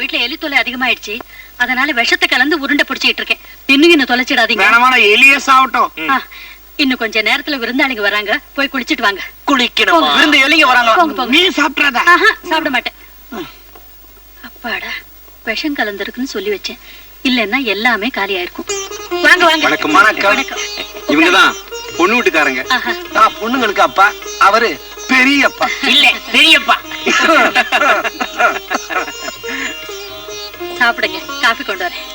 வீட்டுல எலி தொலை அதிகமாயிடுச்சு. அதனால விஷத்தை கலந்து உருண்டை பிடிச்சிட்டு இருக்கேன். இன்னும் தொலைச்சிடாதீங்க. எலிய சாவட்டும். இன்னும் கொஞ்ச நேரத்துல விருந்தாளிங்க வராங்க. போய் குளிச்சிட்டு வாங்க. குளிக்கணும். விருந்து எலிங்க வராங்க. நீ சாப்பிடாத. சாப்பிட மாட்டேன். அப்பாடா, விஷம் கலந்துருக்குன்னு சொல்லி வச்சேன். இல்லன்னா எல்லாமே காலியாயிருக்கும். வாங்க வாங்க. வணக்கம். வணக்கம். இவங்கதான் பொண்ணு வீட்டுக்காரங்க. நான் பொண்ணுங்களுக்கு அப்பா, அவரு பெரியப்பா. இல்ல பெரியப்பா. சாப்பிடுங்க, காபி கொண்டு வரேன்.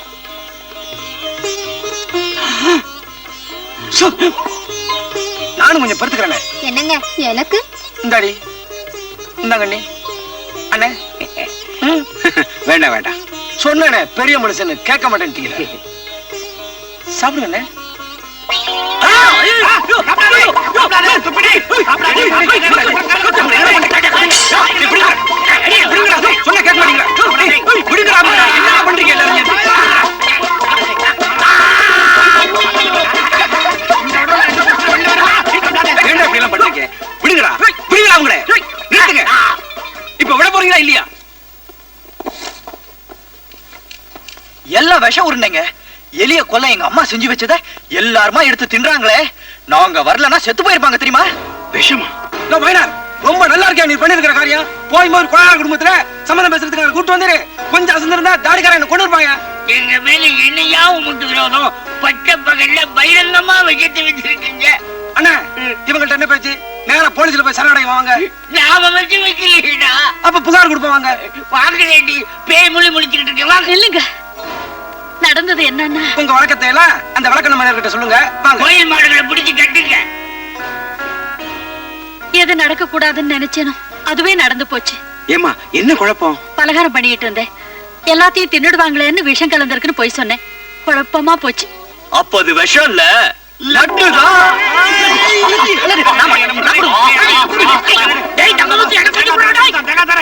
நானும் கொஞ்சம் படுத்துக்கிறேன். என்னங்க எனக்கு? இந்தாடி, இந்தாங்கண்ணி. அண்ணே வேண்டாம் வேண்டாம் சொன்னே, பெரிய மனுஷன் கேட்க மாட்டேன். சாப்பிடுங்க. இப்ப விட போறீங்களா இல்லையா? எல்லாம் விஷம் உருண்டைங்க. எலிய கொல்ல எங்க அம்மா செஞ்சு வச்சத எல்லாருமா எடுத்து தின்றாங்களே. நாங்க வரலன்னா செத்து போயிருப்பாங்க தெரியுமா? விஷமா? ரொம்ப நல்லா இருக்கா நீ பண்ணிருக்கிற காரியம். போய் போய் கொள்ளாத குடும்பத்துல சம்மந்தம் பேசுறதுக்கு கூட்டு வந்துரு. கொஞ்சம் அசந்திருந்தா தாடிக்காரன் என்ன கொண்டு இருப்பாங்க. எங்க மேல என்னையா உமக்கு விரோதம்? பச்சை பகல்ல பகிரங்கமா விஷத்தை வச்சிருக்கீங்க. அண்ணா, இவங்கள்ட்ட என்ன பேச்சு? நேரா போலீஸ்ல போய் சரணடைங்க வாங்க. நாம வச்சு வைக்கலையா? அப்ப புகார் கொடுப்பாங்க. வாங்கலேடி, பேய் மொழி முடிச்சுக்கிட்டு இருக்கேன். வாங்க. இல்லைங்க, நடந்தது என்னன்னா, உங்க வழக்கத்தை எல்லாம் அந்த வழக்க நம்ம சொல்லுங்க. வாங்க. கோயில் மாடுகளை பிடிச்சு கட்டுங்க. எது நடக்க கூடாதுன்னு நினைச்சேனோ அதுவே நடந்து போச்சு. ஏமா என்ன குழப்பம்? பலகாரம் பண்ணிட்டு இருந்தேன். எல்லாத்தையும் தின்னுடுவாங்களேன்னு விஷம் கலந்திருக்குன்னு போய் சொன்னேன். குழப்பமா போச்சு. அப்ப அது விஷம் இல்ல, லட்டுதான்.